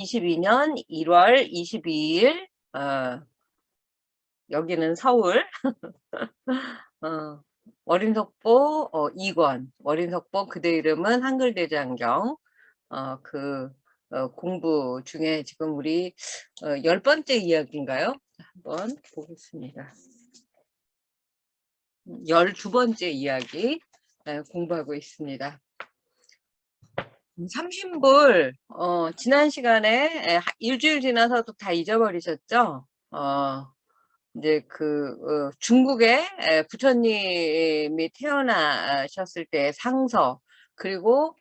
2022년 1월 22일, 여기는 서울. 어 월인석보 2권, 월인석보 그대 이름은 한글대장경. 그 공부 중에 지금 우리 10번째 이야기인가요? 한번 보겠습니다. 12번째 이야기 공부하고 있습니다. 삼신불, 지난 시간에 일주일 지나서도 다 잊어버리셨죠? 이제 중국에 부처님이 태어나셨을 때 상서, 그리고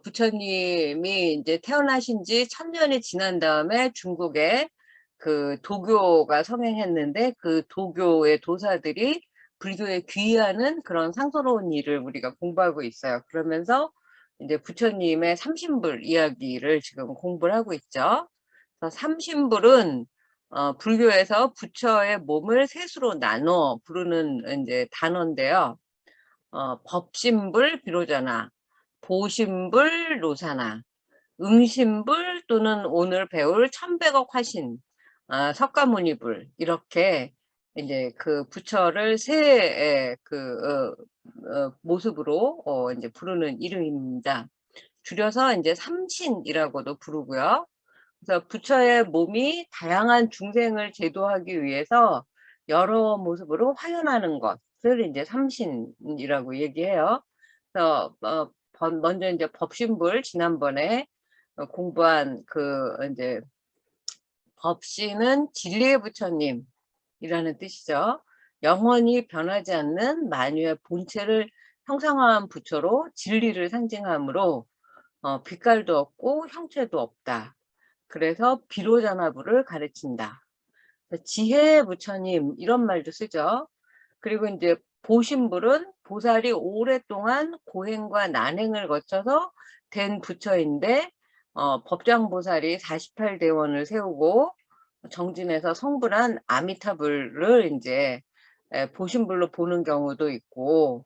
부처님이 이제 태어나신 지 1000년이 지난 다음에 중국에 그 도교가 성행했는데, 그 도교의 도사들이 불교에 귀의하는 그런 상서로운 일을 우리가 공부하고 있어요. 그러면서 이제 부처님의 삼신불 이야기를 지금 공부를 하고 있죠. 그래서 삼신불은 불교에서 부처의 몸을 셋으로 나눠 부르는 이제 단어인데요. 법신불 비로자나, 보신불 노사나, 응신불 또는 오늘 배울 천백억 화신, 석가모니불, 이렇게 이제 그 부처를 세 모습으로 이제 부르는 이름입니다. 줄여서 이제 삼신이라고도 부르고요. 그래서 부처의 몸이 다양한 중생을 제도하기 위해서 여러 모습으로 화현하는 것을 이제 삼신이라고 얘기해요. 그래서 먼저 이제 법신불, 지난번에 공부한 이제 법신은 진리의 부처님이라는 뜻이죠. 영원히 변하지 않는 만유의 본체를 형상화한 부처로 진리를 상징하므로 빛깔도 없고 형체도 없다. 그래서 비로자나부를 가르친다. 지혜의 부처님, 이런 말도 쓰죠. 그리고 이제 보신불은 보살이 오랫동안 고행과 난행을 거쳐서 된 부처인데, 법장보살이 48대원을 세우고 정진해서 성불한 아미타불을 이제 보신불로 보는 경우도 있고,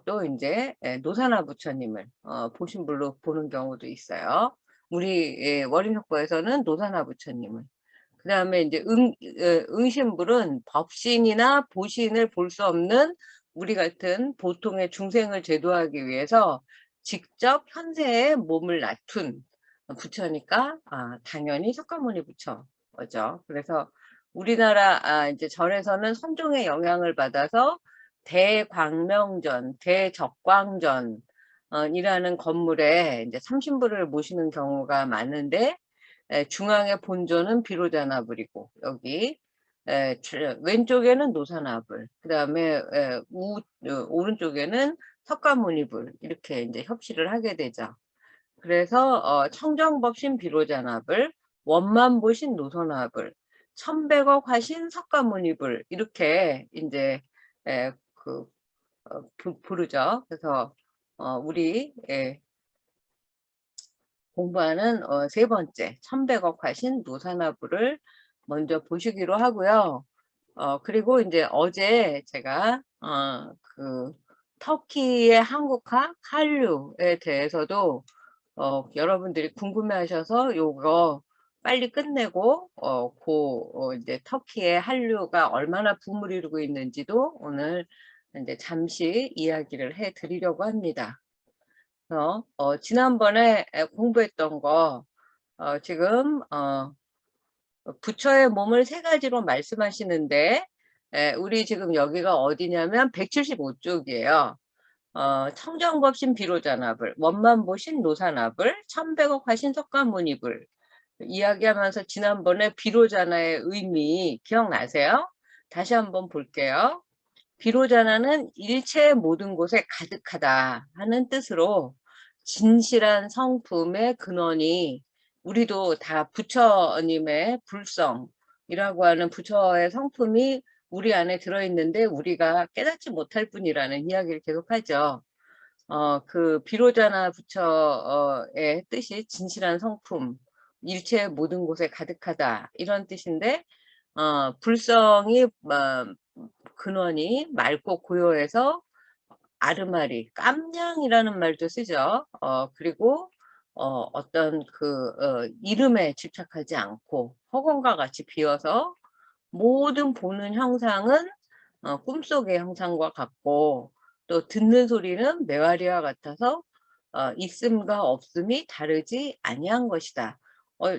또 이제 노사나 부처님을 보신불로 보는 경우도 있어요. 우리 월인석보에서는 노사나 부처님을. 그 다음에 이제 응신불은 법신이나 보신을 볼 수 없는 우리 같은 보통의 중생을 제도하기 위해서 직접 현세에 몸을 낮춘 부처니까 당연히 석가모니 부처죠. 그래서 우리나라 이제 절에서는 선종의 영향을 받아서 대광명전, 대적광전 이라는 건물에 이제 삼신불을 모시는 경우가 많은데, 중앙의 본尊은 비로자나불이고, 여기 왼쪽에는 노사나불, 그 다음에 오른쪽에는 석가모니불, 이렇게 이제 협시를 하게 되죠. 그래서 청정법신 비로자나불, 원만보신 노선나불, 천백억 화신 석가모니불, 이렇게 이제 부르죠. 그래서 우리 공부하는 세 번째 천백억 화신 노사나불을 먼저 보시기로 하고요. 그리고 이제 어제 제가 터키의 한국화 한류에 대해서도 여러분들이 궁금해하셔서 요거 빨리 끝내고 이제 터키의 한류가 얼마나 붐을 이루고 있는지도 오늘 이제 잠시 이야기를 해 드리려고 합니다. 지난번에 공부했던 거 지금 부처의 몸을 세 가지로 말씀하시는데, 우리 지금 여기가 어디냐면 175쪽이에요. 청정법신 비로자나불, 원만보신 노사나불, 천백억 화신 석가모니불 이야기하면서 지난번에 비로자나의 의미 기억나세요? 다시 한번 볼게요. 비로자나는 일체의 모든 곳에 가득하다 하는 뜻으로 진실한 성품의 근원이, 우리도 다 부처님의 불성이라고 하는 부처의 성품이 우리 안에 들어있는데 우리가 깨닫지 못할 뿐이라는 이야기를 계속하죠. 그 비로자나 부처의 뜻이 진실한 성품, 일체의 모든 곳에 가득하다, 이런 뜻인데, 불성이 근원이 맑고 고요해서 아르마리, 깜냥이라는 말도 쓰죠. 그리고 어떤 이름에 집착하지 않고 허공과 같이 비어서 모든 보는 형상은 꿈속의 형상과 같고 또 듣는 소리는 매화리와 같아서 있음과 없음이 다르지 아니한 것이다.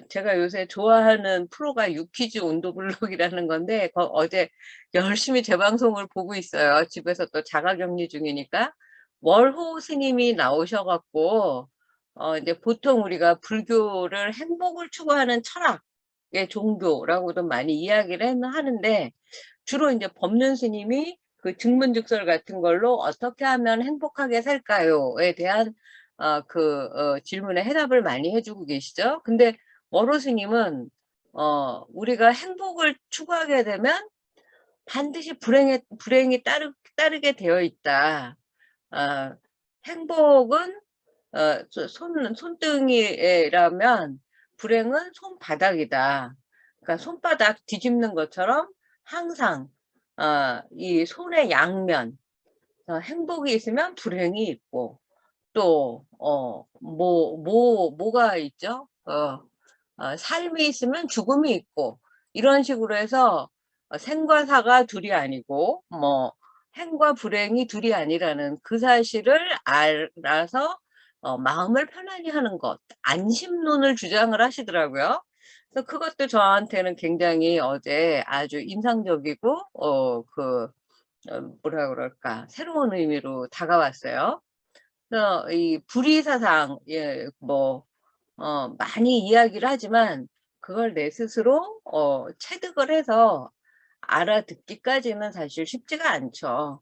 제가 요새 좋아하는 프로가 유퀴즈 온도블록이라는 건데 어제 열심히 재방송을 보고 있어요. 집에서 또 자가격리 중이니까. 월호 스님이 나오셔 갖고 이제 보통 우리가 불교를 행복을 추구하는 철학의 종교라고도 많이 이야기를 하는데 주로 이제 법륜 스님이 그 증문즉설 같은 걸로 "어떻게 하면 행복하게 살까요?"에 대한 질문에 해답을 많이 해 주고 계시죠. 근데 월호 스님은 우리가 행복을 추구하게 되면 반드시 불행이 따르게 되어 있다. 아 행복은 손등이라면 불행은 손바닥이다. 그러니까 손바닥 뒤집는 것처럼 항상 이 손의 양면 행복이 있으면 불행이 있고 또 뭐가 있죠? 삶이 있으면 죽음이 있고 이런 식으로 해서 생과 사가 둘이 아니고 뭐 행과 불행이 둘이 아니라는 그 사실을 알아서 마음을 편안히 하는 것, 안심론을 주장을 하시더라고요. 그래서 그것도 저한테는 굉장히 어제 아주 인상적이고 뭐라 그럴까 새로운 의미로 다가왔어요. 그래서 이 불의사상 많이 이야기를 하지만 그걸 내 스스로 체득을 해서 알아듣기까지는 사실 쉽지가 않죠.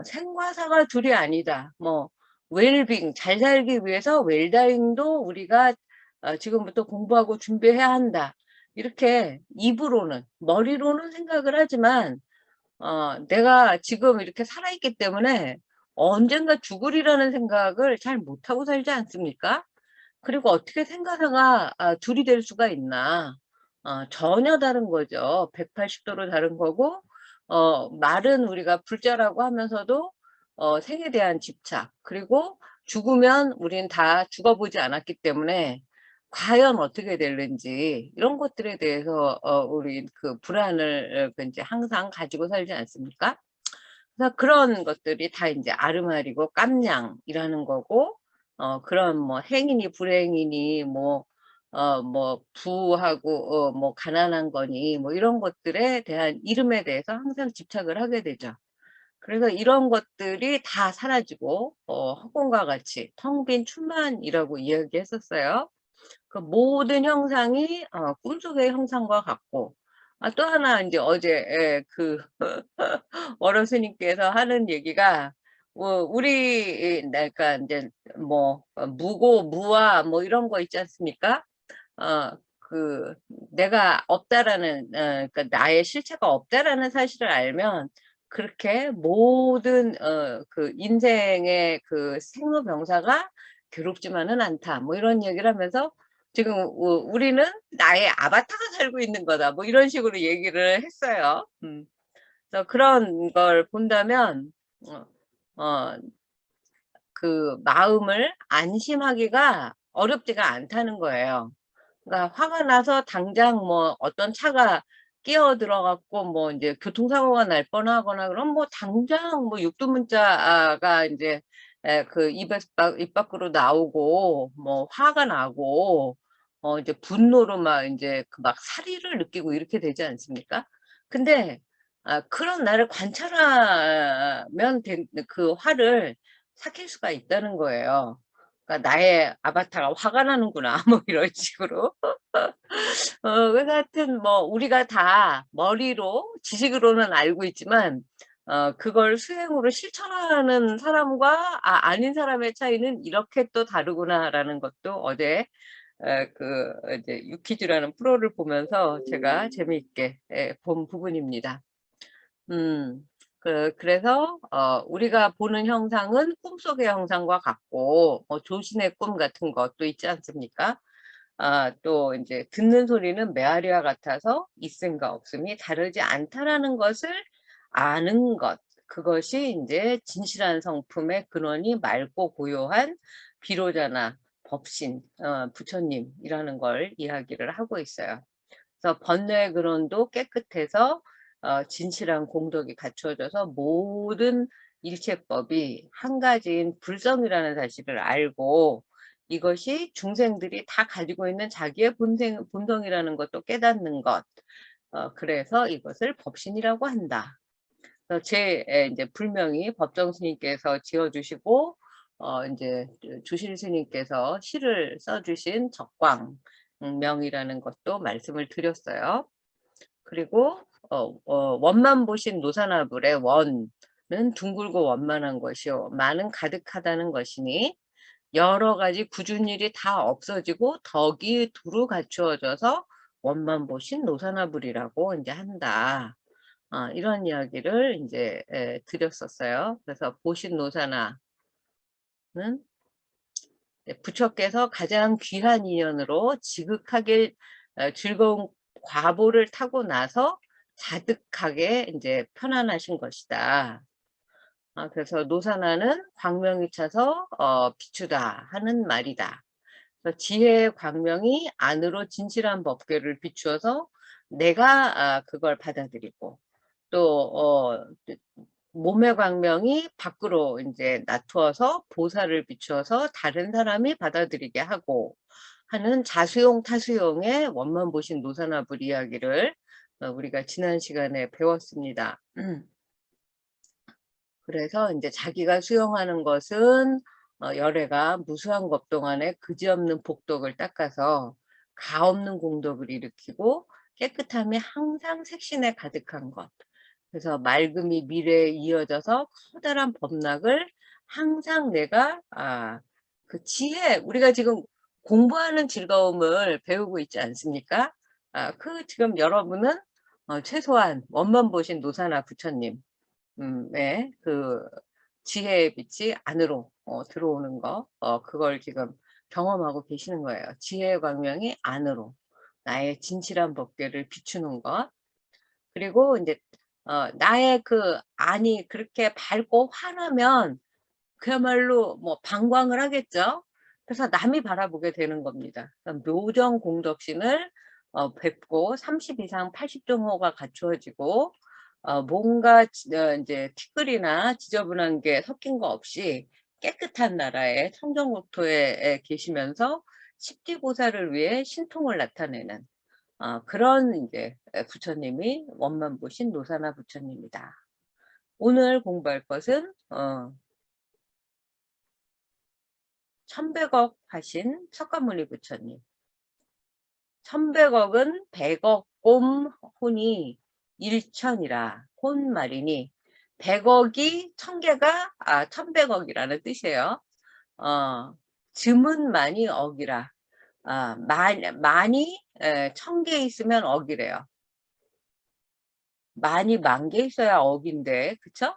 생과 사가 둘이 아니다. 뭐 웰빙 잘 살기 위해서 웰다잉도 우리가 지금부터 공부하고 준비해야 한다. 이렇게 입으로는 머리로는 생각을 하지만 내가 지금 이렇게 살아있기 때문에 언젠가 죽으리라는 생각을 잘 못하고 살지 않습니까? 그리고 어떻게 생과사가 둘이 될 수가 있나. 전혀 다른 거죠. 180 도로 다른 거고 말은 우리가 불자라고 하면서도 생에 대한 집착 그리고 죽으면 우린 다 죽어보지 않았기 때문에 과연 어떻게 될는지 이런 것들에 대해서 우리 그 불안을 인제 항상 가지고 살지 않습니까? 그래서 그런 것들이 다 인제 아르마리고 깜냥이라는 거고 그런 뭐 행이니 불행이니 뭐 부하고 뭐 가난한 거니 뭐 이런 것들에 대한 이름에 대해서 항상 집착을 하게 되죠. 그래서 이런 것들이 다 사라지고 허공과 같이 텅 빈 충만이라고 이야기했었어요. 그 모든 형상이 꿈속의 형상과 같고 또 하나 인제 어제 월호 스님께서 하는 얘기가 우리 그러니까 인제 뭐 무고 무아 뭐 이런 거 있지 않습니까? 내가 없다라는 그러니까 나의 실체가 없다라는 사실을 알면 그렇게 모든 인생의 그 생로병사가 괴롭지만은 않다. 뭐 이런 얘기를 하면서 지금 우리는 나의 아바타가 살고 있는 거다. 뭐 이런 식으로 얘기를 했어요. 그래서 그런 걸 본다면 어 어 그 마음을 안심하기가 어렵지가 않다는 거예요. 그러니까 화가 나서 당장 뭐 어떤 차가 끼어들어 갖고 뭐 인제 교통사고가 날 뻔하거나 그럼 뭐 당장 뭐 육두문자가 인제 입 밖으로 나오고 뭐 화가 나고 이제 분노로 막 인제 막 살의를 느끼고 이렇게 되지 않습니까? 근데 그런 나를 관찰하면 그 화를 삭힐 수가 있다는 거예요. 그러니까 '나의 아바타가 화가 나는구나.' 뭐 이런 식으로. 그래서 하여튼 뭐 우리가 다 머리로 지식으로는 알고 있지만 그걸 수행으로 실천하는 사람과 아닌 사람의 차이는 '이렇게 또 다르구나.'라는 것도 어제 이제 유퀴즈라는 프로를 보면서 제가 재미있게 본 부분입니다. 음. 그래서 우리가 보는 형상은 꿈속의 형상과 같고 조신의 꿈 같은 것도 있지 않습니까? 또 인제 듣는 소리는 메아리와 같아서 있음과 없음이 다르지 않다라는 것을 아는 것. 그것이 인제 진실한 성품의 근원이 맑고 고요한 비로자나 법신, 부처님이라는 걸 이야기를 하고 있어요. 그래서 번뇌 근원도 깨끗해서 진실한 공덕이 갖추어져서 모든 일체법이 한 가지인 불성이라는 사실을 알고 이것이 중생들이 다 가지고 있는 자기의 본성이라는 것도 깨닫는 것. 그래서 이것을 법신이라고 한다. 그래서 이제 불명이 법정 스님께서 지어주시고 이제 주실 스님께서 시를 써주신 적광명이라는 것도 말씀을 드렸어요. 그리고 원만 보신 노사나불의 원은 둥글고 원만한 것이요 만은 가득하다는 것이니 여러 가지 구준일이 다 없어지고 덕이 두루 갖추어져서 원만 보신 노사나불이라고 이제 한다. 이런 이야기를 이제 드렸었어요. 그래서 보신 노사나는 부처께서 가장 귀한 인연으로 지극하게 즐거운 과보를 타고 나서 자득하게 이제 편안하신 것이다. 그래서 노사나는 광명이 차서 비추다 하는 말이다. 그래서 지혜의 광명이 안으로 진실한 법계를 비추어서 내가 그걸 받아들이고 또 몸의 광명이 밖으로 이제 나투어서 보살을 비추어서 다른 사람이 받아들이게 하고 하는 자수용 타수용의 원만 보신 노사나불 이야기를 우리가 지난 시간에 배웠습니다. 그래서 이제 자기가 수용하는 것은 열애가 무수한 것 동안에 그지없는 복덕을 닦아서 가없는 공덕을 일으키고 깨끗함이 항상 색신에 가득한 것. 그래서 맑음이 미래에 이어져서 커다란 법락을 항상 내가 그 지혜 우리가 지금 공부하는 즐거움을 배우고 있지 않습니까? 그 지금 여러분은 최소한 원만 보신 노사나 부처님 그 지혜의 빛이 안으로 들어오는 거 그걸 지금 경험하고 계시는 거예요. 지혜의 광명이 안으로 나의 진실한 법계를 비추는 것. 그리고 이제 나의 그 안이 그렇게 밝고 환하면 그야말로 뭐 방광을 하겠죠. 그래서 남이 바라보게 되는 겁니다. 묘정 공덕신을 뵙고 30 이상 80종호가 갖추어지고 뭔가 이제 티끌이나 지저분한 게 섞인 거 없이 깨끗한 나라의 청정국토에 계시면서 십지보살을 위해 신통을 나타내는 그런 이제 부처님이 원만 보신 노사나 부처님이다. 오늘 공부할 것은 1100억 하신 석가모니 부처님. 1100억은 100억 곰 혼이 일천이라 혼말이니 100억이 1000개가 1100억이라는 뜻이에요. 즈문 많이 억이라 많이 1000개 있으면 억이래요. 많이 10,000개 있어야 억인데 그쵸?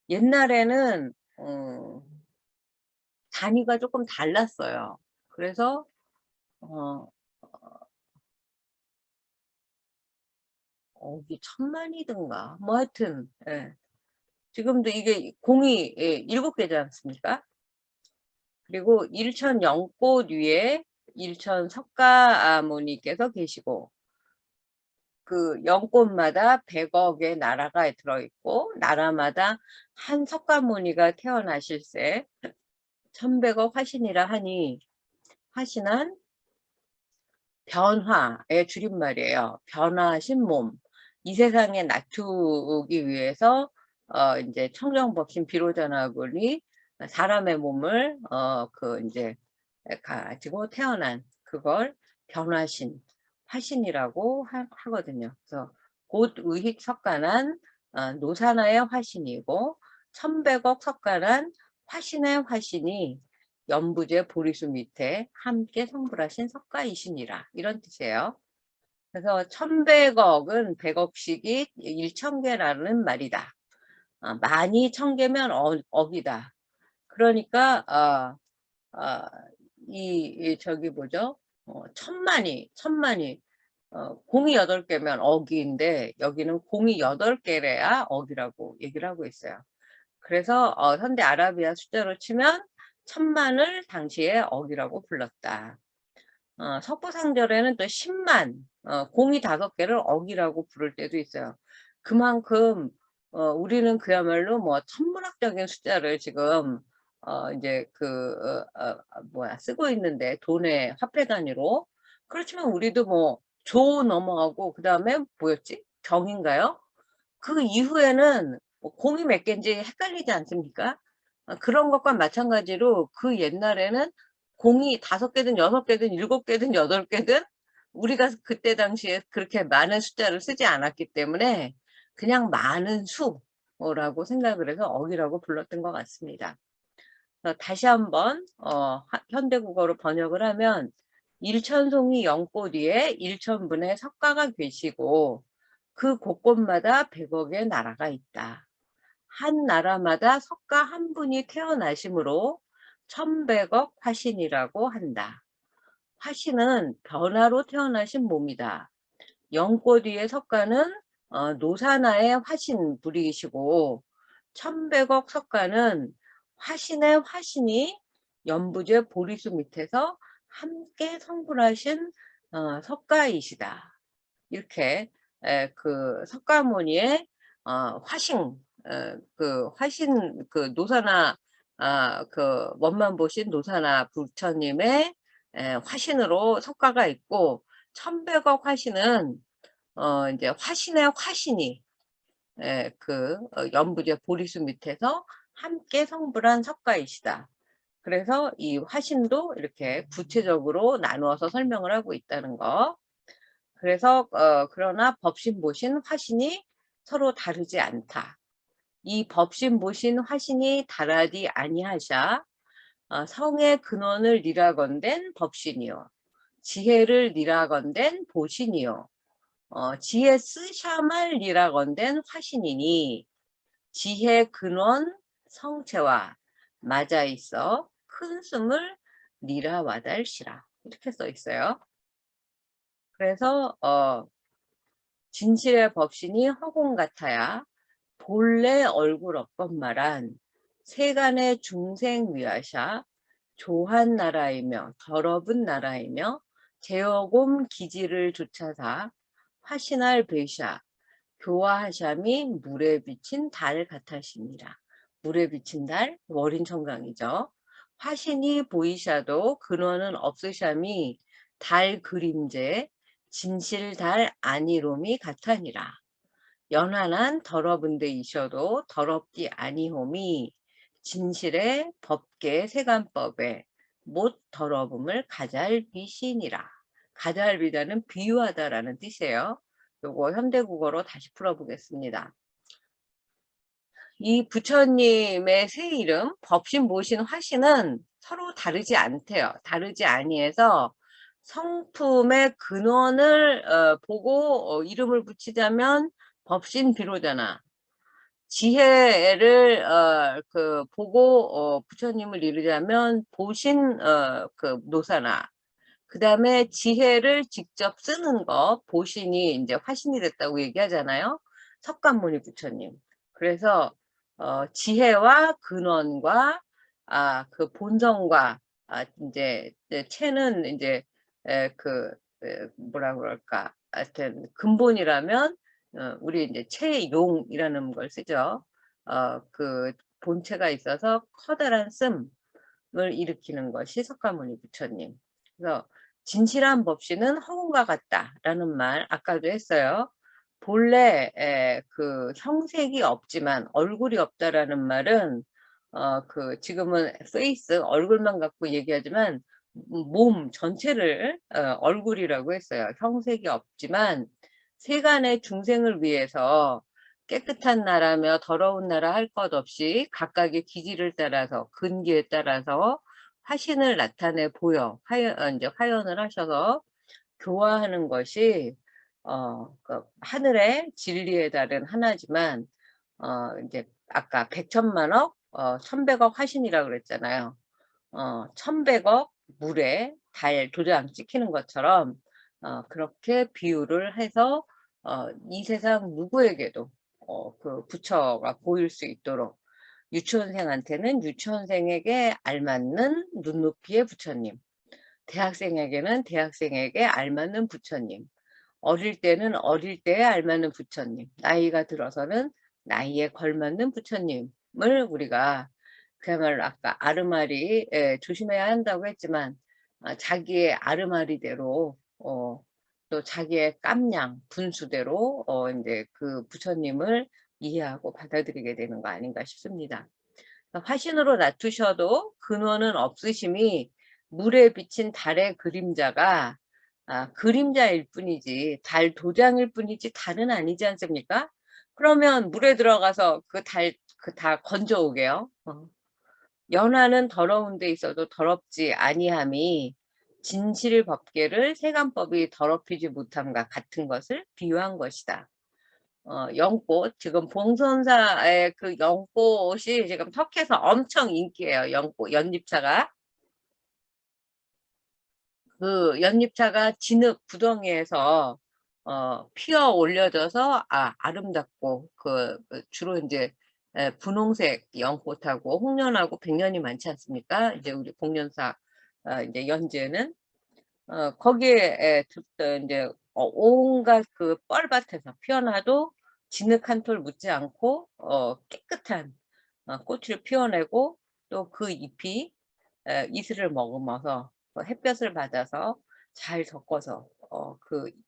옛날에는 단위가 조금 달랐어요. 그래서 억이 10,000,000이든가 뭐 하여튼 지금도 이게 공이 7개지 않습니까? 그리고 일천 영꽃 위에 일천 석가모니께서 계시고 그 영꽃마다 100억의 나라가 들어있고 나라마다 한 석가모니가 태어나실세 1100억 화신이라 하니 화신한 변화의 줄임말이에요. 변화하신 몸. 이 세상에 낮추기 위해서 이제 청정법신 비로자나불이 사람의 몸을 이제 가지고 태어난 그걸 변화신 화신이라고 하거든요. 그래서 곧 의익 석가난 노사나의 화신이고 1100억 석가난 화신의 화신이 연부제 보리수 밑에 함께 성불하신 석가이시니라 이런 뜻이에요. 그래서 1100억은 100억씩이 1000개라는 말이다. 많이 1000개면 억이다. 그러니까 저기 뭐죠? 천만이 공이 8개면 억인데 여기는 공이 8개래야 억이라고 얘기를 하고 있어요. 그래서 현대 아라비아 숫자로 치면 천만을 당시에 억이라고 불렀다. 석부상절에는 또 10만, 공이 5개를 억이라고 부를 때도 있어요. 그만큼 우리는 그야말로 뭐 천문학적인 숫자를 지금 이제 쓰고 있는데, 돈의 화폐 단위로. 그렇지만 우리도 뭐 조 넘어가고 그다음에 뭐였지? 경인가요? 그 이후에는 뭐 공이 몇 개인지 헷갈리지 않습니까? 그런 것과 마찬가지로 그 옛날에는 공이 5개든 6개든 7개든 8개든 우리가 그때 당시에 그렇게 많은 숫자를 쓰지 않았기 때문에 그냥 많은 수라고 생각을 해서 억이라고 불렀던 것 같습니다. 다시 한번 현대국어로 번역을 하면, 일천송이 영꽃 위에 일천분의 석가가 계시고 그 곳곳마다 100억의 나라가 있다. 한 나라마다 석가 한 분이 태어나심으로 1100억 화신이라고 한다. 화신은 변화로 태어나신 몸이다. 영꽃 위의 석가는 노사나의 화신 불이시고, 1100억 석가는 화신의 화신이 연부제 보리수 밑에서 함께 성불하신 석가이시다. 이렇게 그 석가모니의 화신, 그 화신, 그 노사나, 그 원만 보신 노사나 부처님의 화신으로 석가가 있고, 1100억 화신은 이제 화신의 화신이 연부제 보리수 밑에서 함께 성불한 석가이시다. 그래서 이 화신도 이렇게 구체적으로 나누어서 설명을 하고 있다는 거. 그래서 그러나 법신보신 화신이 서로 다르지 않다. 이 법신보신 화신이 다르디 아니하샤 성의 근원을 니라건댄 법신이요, 지혜를 니라건댄 보신이요, 지혜 쓰샤말 니라건댄 화신이니 지혜 근원 성체와 맞아 있어 큰 숨을 니라 와달시라. 이렇게 써 있어요. 그래서 진실의 법신이 허공 같아야 본래 얼굴 없건말한 세간의 중생 위하샤 조한 나라이며 더럽은 나라이며 제어곰 기지를 조차사 화신할 베샤 교화하샴이 물에 비친 달 같으시니라. 물에 비친 달, 월인청강이죠. 화신이 보이샤도 근원은 없으샴이 달 그림제 진실 달 아니롬이 같으니라. 연한한 더러분 데이셔도 더럽디 아니홈이 진실의 법계 세간법에 못 더러움을 가잘비시니라. 가잘비다는 비유하다라는 뜻이에요. 요거 현대국어로 다시 풀어보겠습니다. 이 부처님의 세 이름, 법신, 모신, 화신은 서로 다르지 않대요. 다르지 아니해서 성품의 근원을 보고 이름을 붙이자면 법신 비로자나, 지혜를 보고 부처님을 이르자면 보신 노사나, 그 다음에 지혜를 직접 쓰는 거 보신이 이제 화신이 됐다고 얘기하잖아요. 석가모니 부처님. 그래서 지혜와 근원과 그 본성과 이제 체는 이제 뭐라 그럴까, 하여튼 근본이라면 우리 이제 체용이라는 걸 쓰죠. 그 본체가 있어서 커다란 씀을 일으키는 것이 석가모니 부처님. 그래서 진실한 법신은 허공과 같다라는 말 아까도 했어요. 본래 그 형색이 없지만 얼굴이 없다라는 말은 지금은 페이스, 얼굴만 갖고 얘기하지만 몸 전체를 얼굴이라고 했어요. 형색이 없지만 세간의 중생을 위해서 깨끗한 나라며 더러운 나라 할 것 없이 각각의 기질을 따라서 근기에 따라서 화신을 나타내 보여 이제 화연을 하셔서 교화하는 것이 하늘의 진리에 다른 하나지만 이제 아까 백천만억 1100억 화신이라고 그랬잖아요. 1100억 물에 달 도장 찍히는 것처럼 그렇게 비유를 해서 이 세상 누구에게도 그 부처가 보일 수 있도록 유치원생한테는 유치원생에게 알맞는 눈높이의 부처님, 대학생에게는 대학생에게 알맞는 부처님, 어릴 때는 어릴 때에 알맞는 부처님, 나이가 들어서는 나이에 걸맞는 부처님을 우리가 그야말로 아까 아르마리 조심해야 한다고 했지만 자기의 아르마리대로 또 자기의 깜냥 분수대로 인제 그 부처님을 이해하고 받아들이게 되는 거 아닌가 싶습니다. 화신으로 낮추셔도 근원은 없으심이 물에 비친 달의 그림자가 그림자일 뿐이지 달 도장일 뿐이지 달은 아니지 않습니까? 그러면 물에 들어가서 그 달 그 다 건져 오게요. 연하는 더러운 데 있어도 더럽지 아니함이 진실 법계를 세간법이 더럽히지 못함과 같은 것을 비유한 것이다. 연꽃 지금 봉선사의 그 연꽃이 지금 터키에서 엄청 인기예요. 연꽃 연잎차가. 그 연잎차가 진흙 구덩이에서 피어 올려져서 아름답고 주로 인제 분홍색 연꽃하고 홍련하고 백년이 많지 않습니까? 이제 우리 공년사 인제 연지에는 거기에 인제 온갖 그 뻘밭에서 피어나도 진흙 한 톨 묻지 않고 깨끗한 꽃을 피워내고 또 그 잎이 이슬을 머금어서 햇볕을 받아서 잘 섞어서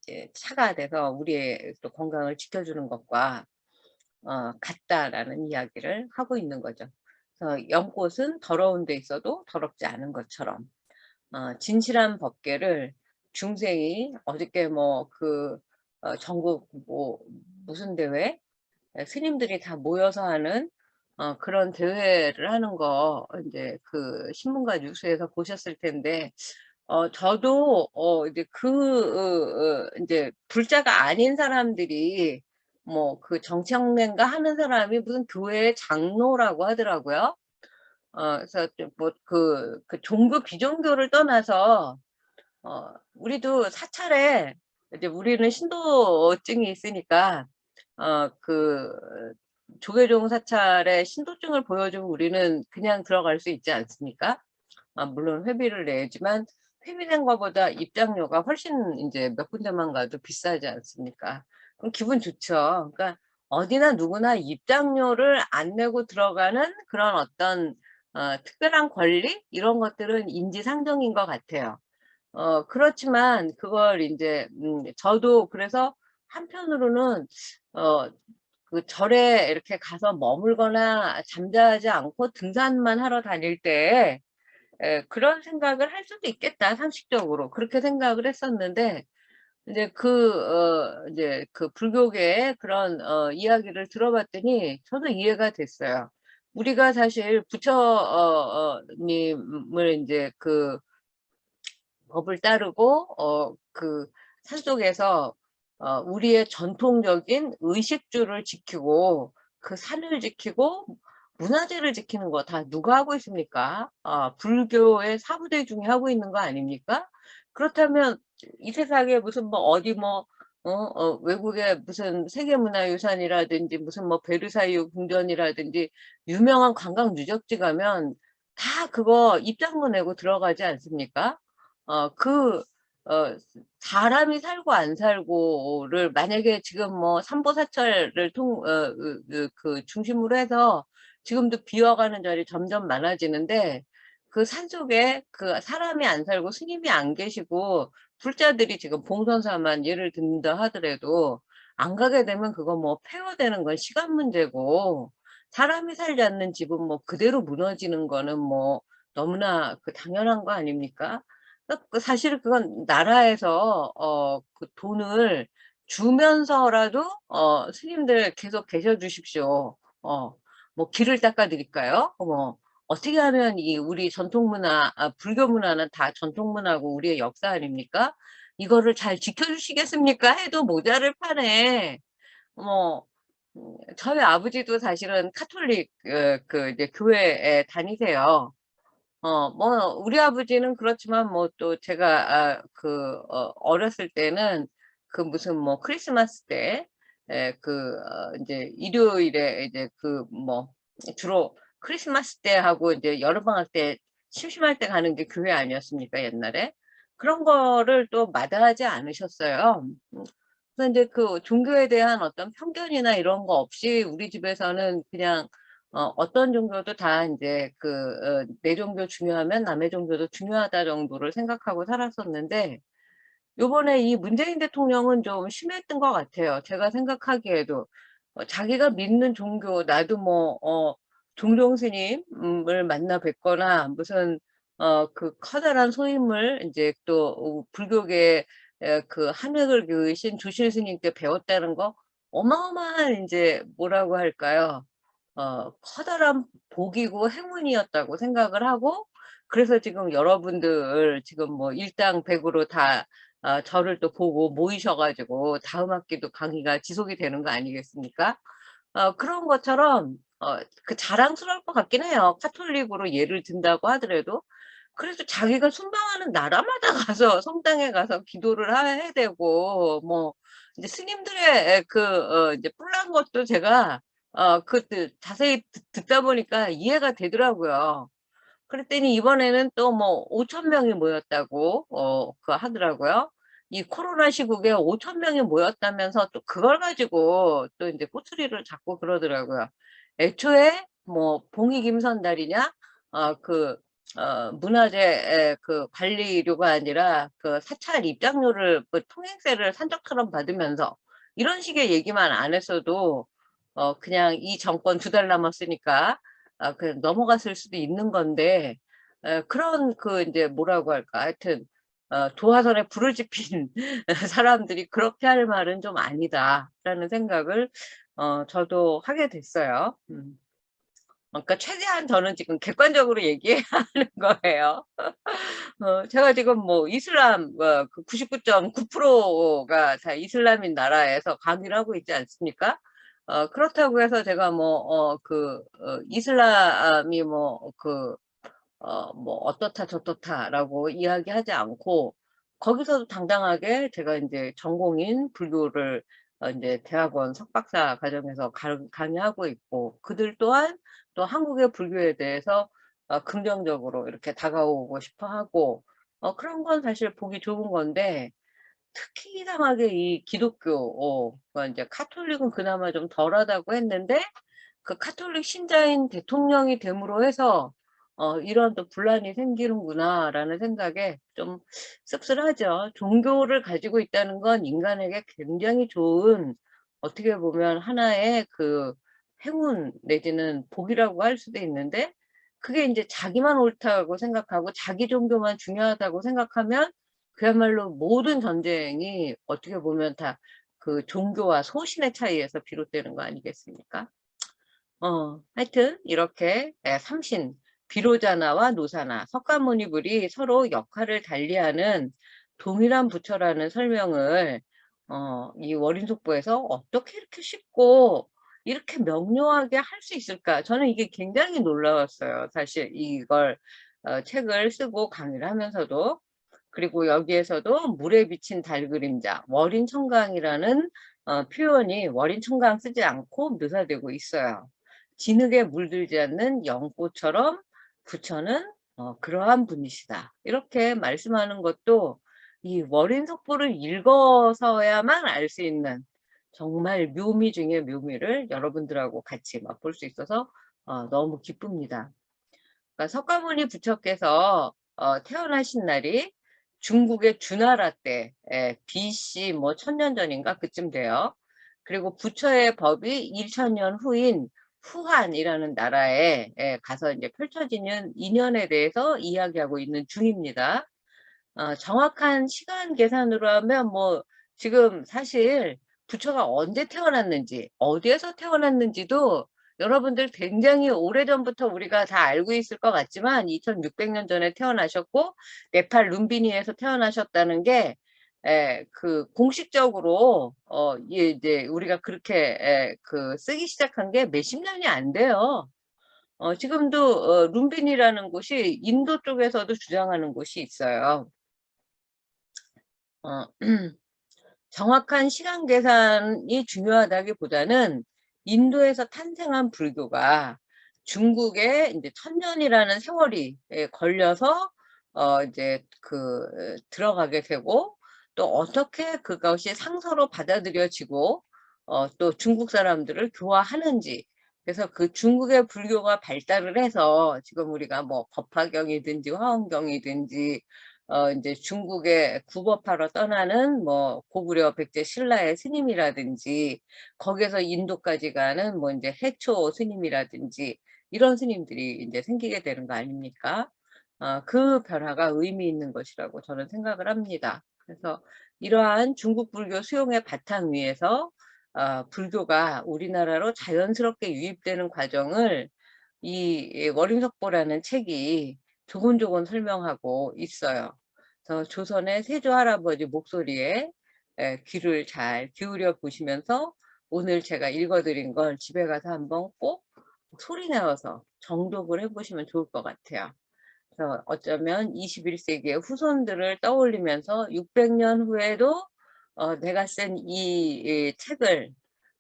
이제 차가 돼서 우리의 또 건강을 지켜주는 것과 같다라는 이야기를 하고 있는 거죠. 그래서 연꽃은 더러운 데 있어도 더럽지 않은 것처럼 진실한 법계를 중생이 어저께 뭐 전국 뭐 무슨 대회 스님들이 다 모여서 하는 그런 대회를 하는 거 인제 그 신문과 뉴스에서 보셨을 텐데 저도 이제 인제 불자가 아닌 사람들이 뭐 그 정청래인가 하는 사람이 무슨 교회 장로라고 하더라고요. 그래서 좀 뭐 종교 비종교를 떠나서 우리도 사찰에 이제 우리는 신도증이 있으니까 그 조계종 사찰에 신도증을 보여주고 우리는 그냥 들어갈 수 있지 않습니까? 물론 회비를 내지만 회비낸 거보다 입장료가 훨씬 인제 몇 군데만 가도 비싸지 않습니까? 그럼 기분 좋죠. 그러니까 어디나 누구나 입장료를 안 내고 들어가는 그런 어떤 특별한 권리 이런 것들은 인지상정인 것 같아요. 그렇지만 그걸 인제 저도 그래서 한편으로는 어 절에 이렇게 가서 머물거나 잠자지 않고 등산만 하러 다닐 때 그런 생각을 할 수도 있겠다 상식적으로. 그렇게 생각을 했었는데 인제 인제 그 불교계의 그런 이야기를 들어봤더니 저도 이해가 됐어요. 우리가 사실 부처 님을 인제 법을 따르고 산속에서 우리의 전통적인 의식주를 지키고 그 산을 지키고 문화재를 지키는 거 다 누가 하고 있습니까? 불교의 사부대 중에 하고 있는 거 아닙니까? 그렇다면 이 세상에 무슨 뭐 어디 뭐 외국의 무슨 세계문화유산이라든지 무슨 뭐 베르사유 궁전이라든지 유명한 관광 유적지 가면 다 그거 입장료 내고 들어가지 않습니까? 그 사람이 살고 안 살고를 만약에 지금 뭐 삼보사철을 중심으로 해서 지금도 비어가는 절이 점점 많아지는데 그 산속에 사람이 안 살고 스님이 안 계시고 불자들이 지금 봉선사만 예를 든다 하더라도 안 가게 되면 그거 뭐 폐허되는 건 시간 문제고 사람이 살지 않는 집은 뭐 그대로 무너지는 거는 뭐 너무나 당연한 거 아닙니까? 사실 그건 나라에서 돈을 주면서라도 "스님들 계속 계셔 주십시오. 어 뭐 길을 닦아 드릴까요?" 어떻게 하면 이 우리 전통 문화 불교 문화는 다 전통 문화고 우리의 역사 아닙니까? "이거를 잘 지켜 주시겠습니까?" 해도 모자를 판에 뭐 저희 아버지도 사실은 카톨릭 이제 교회에 다니세요. 뭐 우리 아버지는 그렇지만 뭐 또 제가 어렸을 때는 무슨 뭐 크리스마스 때 인제 일요일에 이제 주로 크리스마스 때 하고 이제 여름방학 때 심심할 때 가는 게 교회 아니었습니까, 옛날에? 그런 거를 또 마다하지 않으셨어요. 그래서 인제 그 종교에 대한 어떤 편견이나 이런 거 없이 우리 집에서는 그냥 어떤 종교도 다 인제 내 종교 중요하면 남의 종교도 중요하다 정도를 생각하고 살았었는데, 요번에 이 문재인 대통령은 좀 심했던 것 같아요. 제가 생각하기에도. 자기가 믿는 종교, 나도 뭐 종종 스님을 만나 뵙거나 무슨 그 커다란 소임을 인제 또 불교계 그 한획을 그으신 주실 스님께 배웠다는 거, 어마어마한 인제 뭐라고 할까요? 커다란 복이고 행운이었다고 생각을 하고, 그래서 지금 여러분들 지금 뭐 일당백으로 다 저를 또 보고 모이셔 가지고 다음 학기도 강의가 지속이 되는 거 아니겠습니까? 그런 것처럼 그 자랑스러울 것 같긴 해요. 카톨릭으로 예를 든다고 하더라도. 그래도 자기가 순방하는 나라마다 가서 성당에 가서 기도를 해야 되고, 뭐 이제 스님들의 이제 뿔난 것도 제가 자세히 듣다 보니까 이해가 되더라고요. 그랬더니 이번에는 또 뭐 5천 명이 모였다고 하더라고요. 이 코로나 시국에 5천 명이 모였다면서 또 그걸 가지고 또 인제 꼬투리를 잡고 그러더라고요. 애초에 뭐 봉이 김선달이냐? 문화재 관리료가 아니라 그 사찰 입장료를 그 통행세를 산적처럼 받으면서 이런 식의 얘기만 안 했어도 그냥 이 정권 2달 남았으니까 그냥 넘어갔을 수도 있는 건데, 그런 인제 뭐라고 할까, 하여튼 도화선에 불을 지핀 사람들이 그렇게 할 말은 좀 아니다라는 생각을 저도 하게 됐어요. 그러니까 최대한 저는 지금 객관적으로 얘기해야 하는 거예요. 제가 지금 뭐 이슬람 99.9%가 다 이슬람인 나라에서 강의를 하고 있지 않습니까? 그렇다고 해서 제가 뭐 이슬람이 뭐 "어떻다 저떻다."라고 이야기하지 않고, 거기서도 당당하게 제가 인제 전공인 불교를 인제 대학원 석박사 과정에서 강의하고 있고, 그들 또한 또 한국의 불교에 대해서 긍정적으로 이렇게 다가오고 싶어 하고, 그런 건 사실 보기 좋은 건데, 특히 이상하게 이 기독교 인제 카톨릭은 그나마 좀 덜하다고 했는데, 그 카톨릭 신자인 대통령이 됨으로 해서 '이런 또 분란이 생기는구나.'라는 생각에 좀 씁쓸하죠. 종교를 가지고 있다는 건 인간에게 굉장히 좋은, 어떻게 보면 하나의 행운 내지는 복이라고 할 수도 있는데, 그게 인제 자기만 옳다고 생각하고 자기 종교만 중요하다고 생각하면 그야말로 모든 전쟁이 어떻게 보면 다 그 종교와 소신의 차이에서 비롯되는 거 아니겠습니까? 하여튼 이렇게 삼신, 비로자나와 노사나, 석가모니불이 서로 역할을 달리하는 동일한 부처라는 설명을 이 월인속보에서 어떻게 이렇게 쉽고 이렇게 명료하게 할 수 있을까? 저는 이게 굉장히 놀라웠어요. 사실 이걸 책을 쓰고 강의를 하면서도. 그리고 여기에서도 물에 비친 달 그림자, 월인청강이라는 표현이 월인청강 쓰지 않고 묘사되고 있어요. 진흙에 물들지 않는 연꽃처럼 부처는 그러한 분이시다, 이렇게 말씀하는 것도 이 월인석보를 읽어서야만 알 수 있는 정말 묘미 중의 묘미를 여러분들하고 같이 맛볼 수 있어서 너무 기쁩니다. 그러니까 석가모니 부처께서 태어나신 날이 중국의 주나라 때, BC 뭐 1000년 전인가 그쯤 돼요. 그리고 부처의 법이 2000년 후인 후한이라는 나라에 가서 이제 펼쳐지는 인연에 대해서 이야기하고 있는 중입니다. 정확한 시간 계산으로 하면 뭐 지금 사실 부처가 언제 태어났는지, 어디에서 태어났는지도 여러분들 굉장히 오래전부터 우리가 다 알고 있을 것 같지만, 2600년 전에 태어나셨고 네팔 룸비니에서 태어나셨다는 게 공식적으로 이제 우리가 그렇게 쓰기 시작한 게 몇십 년이 안 돼요. 지금도 룸비니라는 곳이 인도 쪽에서도 주장하는 곳이 있어요. 어 정확한 시간 계산이 중요하다기보다는 인도에서 탄생한 불교가 중국에 인제 1000년이라는 세월이 걸려서 이제 들어가게 되고, 또 어떻게 그것이 상서로 받아들여지고 또 중국 사람들을 교화하는지. 그래서 그 중국의 불교가 발달을 해서 지금 우리가 뭐 법화경이든지 화엄경이든지 인제 중국에 구법하러 떠나는 뭐 고구려 백제 신라의 스님이라든지, 거기에서 인도까지 가는 뭐 인제 해초 스님이라든지, 이런 스님들이 인제 생기게 되는 거 아닙니까? 그 변화가 의미 있는 것이라고 저는 생각을 합니다. 그래서 이러한 중국 불교 수용의 바탕 위에서 불교가 우리나라로 자연스럽게 유입되는 과정을 이 월인석보라는 책이 조곤조곤 설명하고 있어요. 그래서 조선의 세조 할아버지 목소리에 귀를 잘 기울여 보시면서 오늘 제가 읽어 드린 걸 집에 가서 한번 꼭 소리 내어서 정독을 해 보시면 좋을 것 같아요. 그래서 어쩌면 21 세기의 후손들을 떠올리면서 600년 후에도 '내가 쓴 이 책을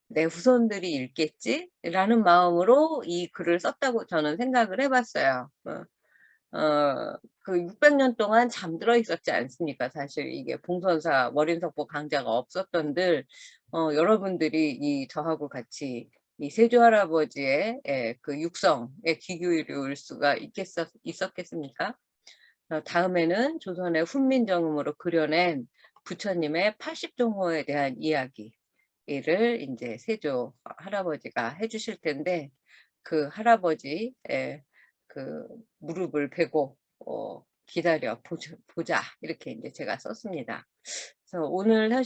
내 후손들이 읽겠지?'라는 마음으로 이 글을 썼다고 저는 생각을 해 봤어요. 600년 동안 잠들어 있었지 않습니까? 사실 이게 봉선사, 월인석보 강자가 없었던들 여러분들이 저하고 같이 이 세조 할아버지의 그 육성에 귀 기울일 수가 있었겠습니까? 다음에는 조선의 훈민정음으로 그려낸 부처님의 80종호에 대한 이야기를 인제 세조 할아버지가 해 주실 텐데, 그 할아버지의 그 무릎을 베고 기다려 보자 이렇게 인제 제가 썼습니다. 그래서 오늘